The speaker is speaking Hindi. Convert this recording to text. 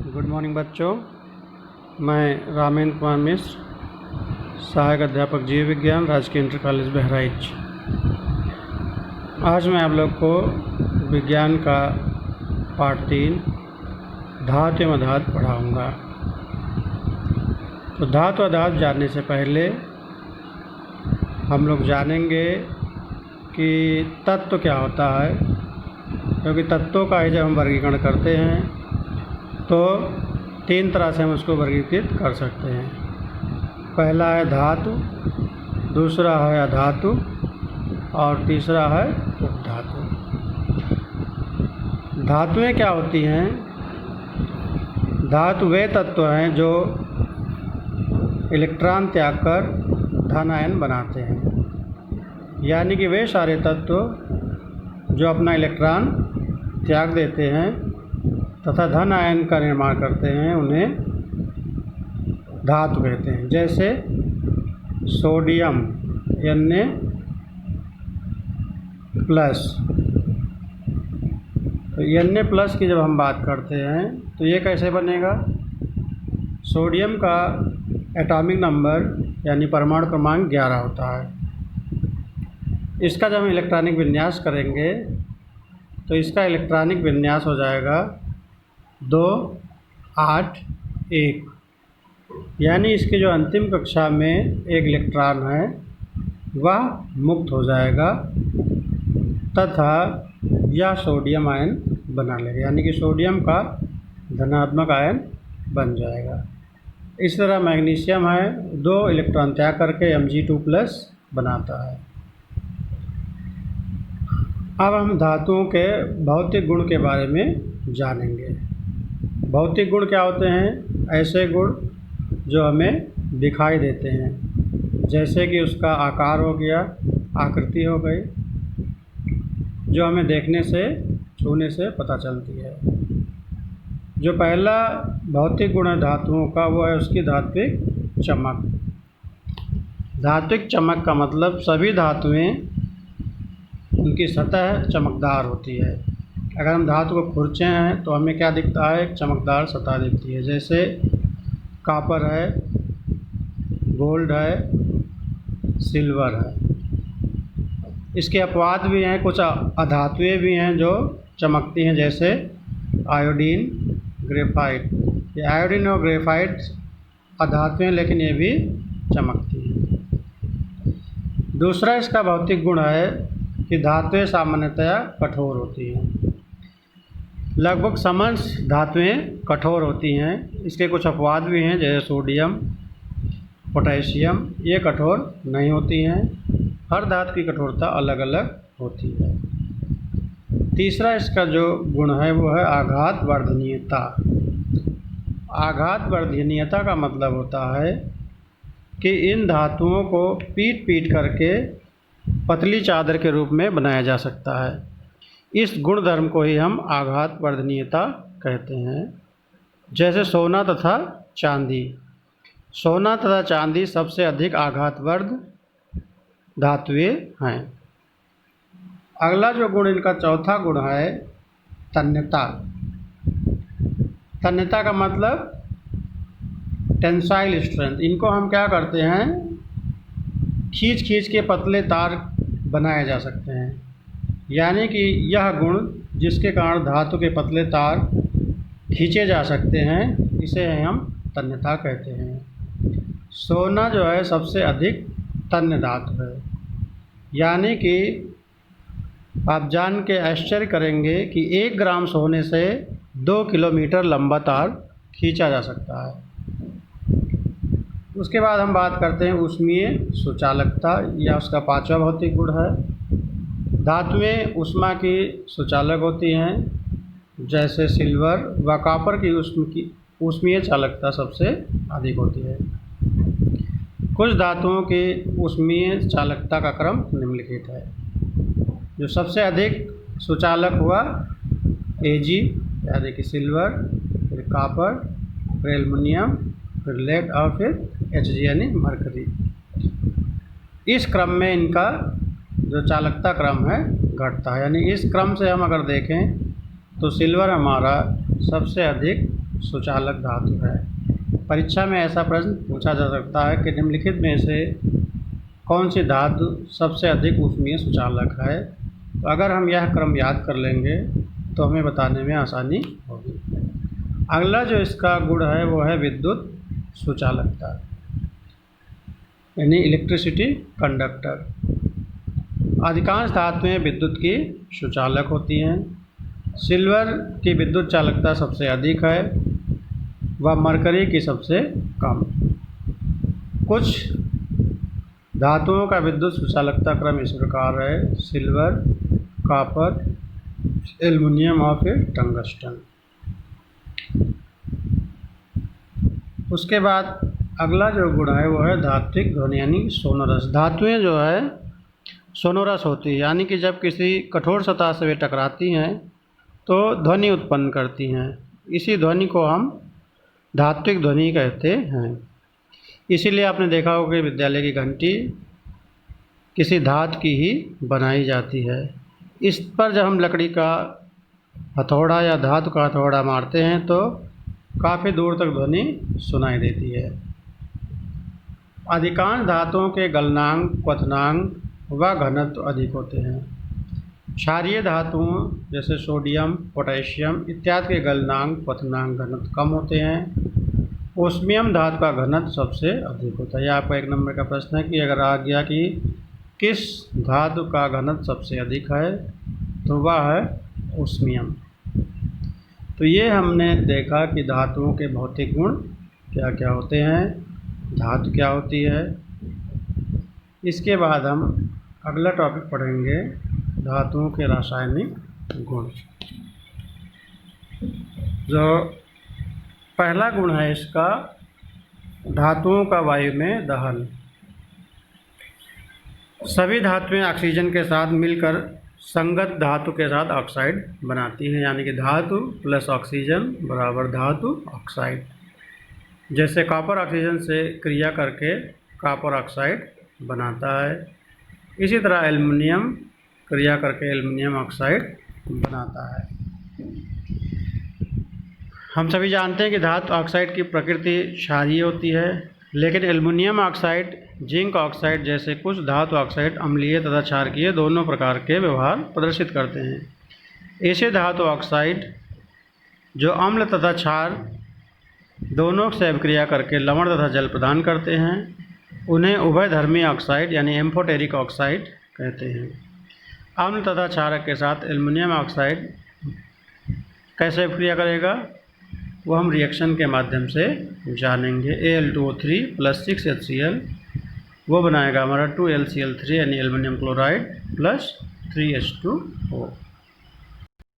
गुड मॉर्निंग बच्चों, मैं रामेंद्र कुमार मिश्र, सहायक अध्यापक जीव विज्ञान, राजकीय इंटर कॉलेज बहराइच। आज मैं आप लोग को विज्ञान का पार्ट 3 धातु एवं अधातु पढ़ाऊँगा। तो धातु अधातु जानने से पहले हम लोग जानेंगे कि तत्व क्या होता है, क्योंकि तत्वों का ही जब हम वर्गीकरण करते हैं तो 3 तरह से हम उसको वर्गीकृत कर सकते हैं। पहला है धातु, दूसरा है अधातु और तीसरा है उपधातु। धातुएं क्या होती हैं? धातु वे तत्व हैं जो इलेक्ट्रॉन त्याग कर धन आयन बनाते हैं, यानी कि वे सारे तत्व जो अपना इलेक्ट्रॉन त्याग देते हैं तथा धन आयन का निर्माण करते हैं उन्हें धातु कहते हैं। जैसे सोडियम Na प्लस। तो Na प्लस की जब हम बात करते हैं तो ये कैसे बनेगा? सोडियम का एटॉमिक नंबर यानी परमाणु क्रमांक 11 होता है। इसका जब हम इलेक्ट्रॉनिक विन्यास करेंगे तो इसका इलेक्ट्रॉनिक विन्यास हो जाएगा 2 8 1, यानी इसकी जो अंतिम कक्षा में एक इलेक्ट्रॉन है वह मुक्त हो जाएगा तथा यह सोडियम आयन बना लेगा, यानी कि सोडियम का धनात्मक आयन बन जाएगा। इस तरह मैग्नीशियम है 2 इलेक्ट्रॉन त्याग करके Mg2+ बनाता है। अब हम धातुओं के भौतिक गुण के बारे में जानेंगे। भौतिक गुण क्या होते हैं? ऐसे गुण जो हमें दिखाई देते हैं, जैसे कि उसका आकार हो गया, आकृति हो गई, जो हमें देखने से छूने से पता चलती है। जो पहला भौतिक गुण है धातुओं का वो है उसकी धात्विक चमक। धात्विक चमक का मतलब सभी धातुएं उनकी सतह चमकदार होती है। अगर हम धातु को खुरचे हैं तो हमें क्या दिखता है? एक चमकदार सतह दिखती है। जैसे कॉपर है, गोल्ड है, सिल्वर है। इसके अपवाद भी हैं, कुछ अधातुएं भी हैं जो चमकती हैं, जैसे आयोडीन, ग्रेफाइट। ये आयोडीन और ग्रेफाइट अधातुएं, लेकिन ये भी चमकती हैं। दूसरा इसका भौतिक गुण है कि धातुएं सामान्यतया कठोर होती हैं। लगभग समस्त धातुएं कठोर होती हैं। इसके कुछ अपवाद भी हैं, जैसे सोडियम, पोटेशियम, ये कठोर नहीं होती हैं। हर धातु की कठोरता अलग अलग होती है। तीसरा इसका जो गुण है वो है आघात वर्धनीयता। आघात वर्धनीयता का मतलब होता है कि इन धातुओं को पीट पीट करके पतली चादर के रूप में बनाया जा सकता है। इस गुण धर्म को ही हम आघात वर्धनीयता कहते हैं। जैसे सोना तथा चांदी। सोना तथा चांदी सबसे अधिक आघातवर्ध धातुएं हैं। अगला जो गुण इनका चौथा गुण है तन्यता। तन्यता का मतलब टेंसाइल स्ट्रेंथ। इनको हम क्या करते हैं? खींच खींच के पतले तार बनाए जा सकते हैं, यानी कि यह गुण जिसके कारण धातु के पतले तार खींचे जा सकते हैं, इसे हम तन्यता कहते हैं। सोना जो है सबसे अधिक तन्य धातु है, यानी कि आप जान के आश्चर्य करेंगे कि 1 ग्राम सोने से 2 किलोमीटर लंबा तार खींचा जा सकता है। उसके बाद हम बात करते हैं ऊष्मीय सुचालकता, या उसका 5वां भौतिक गुण है। धातुएं ऊष्मा की सुचालक होती हैं, जैसे सिल्वर व कॉपर की ऊष्मीय चालकता सबसे अधिक होती है। कुछ धातुओं की ऊष्मीय चालकता का क्रम निम्नलिखित है। जो सबसे अधिक सुचालक हुआ Ag, यानी कि सिल्वर, फिर कॉपर, फिर एल्युमिनियम, फिर लेड और फिर Hg यानी मरकरी। इस क्रम में इनका जो चालकता क्रम है घटता है, यानी इस क्रम से हम अगर देखें तो सिल्वर हमारा सबसे अधिक सुचालक धातु है। परीक्षा में ऐसा प्रश्न पूछा जा सकता है कि निम्नलिखित में से कौन सी धातु सबसे अधिक ऊष्मीय सुचालक है। तो अगर हम यह क्रम याद कर लेंगे तो हमें बताने में आसानी होगी। अगला जो इसका गुण है वो है विद्युत सुचालकता, यानी इलेक्ट्रिसिटी कंडक्टर। अधिकांश धातुएं विद्युत की सुचालक होती हैं। सिल्वर की विद्युत चालकता सबसे अधिक है व मरकरी की सबसे कम। कुछ धातुओं का विद्युत सुचालकता क्रम इस प्रकार है: सिल्वर, कॉपर, एल्युमिनियम और फिर टंगस्टन। उसके बाद अगला जो गुण है वो है धात्विक ध्वनि यानी सोनोरस। धातुएं जो है सोनोरस होती है, यानी कि जब किसी कठोर सतह से वे टकराती हैं तो ध्वनि उत्पन्न करती हैं। इसी ध्वनि को हम धात्विक ध्वनि कहते हैं। इसीलिए आपने देखा होगा कि विद्यालय की घंटी किसी धातु की ही बनाई जाती है। इस पर जब हम लकड़ी का हथौड़ा या धातु का हथौड़ा मारते हैं तो काफ़ी दूर तक ध्वनि सुनाई देती है। अधिकांश धातुओं के गलनांक, क्वथनांक व घनत्व अधिक होते हैं। क्षारीय धातुओं जैसे सोडियम, पोटेशियम इत्यादि के गलनांक, क्वथनांक, घनत्व कम होते हैं। ओस्मियम धातु का घनत्व सबसे अधिक होता है। यह आपका 1 नंबर का प्रश्न है कि अगर आ गया कि किस धातु का घनत्व सबसे अधिक है तो वह है ओस्मियम। तो ये हमने देखा कि धातुओं के भौतिक गुण क्या क्या होते हैं, धातु क्या होती है। इसके बाद हम अगला टॉपिक पढ़ेंगे धातुओं के रासायनिक गुण। जो पहला गुण है इसका धातुओं का वायु में दहन। सभी धातुएं ऑक्सीजन के साथ मिलकर संगत धातु के साथ ऑक्साइड बनाती हैं, यानी कि धातु प्लस ऑक्सीजन बराबर धातु ऑक्साइड। जैसे कॉपर ऑक्सीजन से क्रिया करके कॉपर ऑक्साइड बनाता है, इसी तरह एल्युमिनियम क्रिया करके एल्युमिनियम ऑक्साइड बनाता है। हम सभी जानते हैं कि धातु ऑक्साइड की प्रकृति क्षारीय होती है, लेकिन एल्युमिनियम ऑक्साइड, जिंक ऑक्साइड जैसे कुछ धातु ऑक्साइड अम्लीय तथा क्षारकीय दोनों प्रकार के व्यवहार प्रदर्शित करते हैं। ऐसे धातु ऑक्साइड जो अम्ल तथा क्षार दोनों से अभिक्रिया करके लवण तथा जल प्रदान करते हैं, उन्हें उभयधर्मी ऑक्साइड यानी एम्फोटेरिक ऑक्साइड कहते हैं। अम्ल तथा क्षारक के साथ एल्युमिनियम ऑक्साइड कैसे अभिक्रिया करेगा वो हम रिएक्शन के माध्यम से जानेंगे। Al2O3 + 6HCl वो बनाएगा हमारा 2LCl3 यानी एल्युमिनियम क्लोराइड + 3H2O।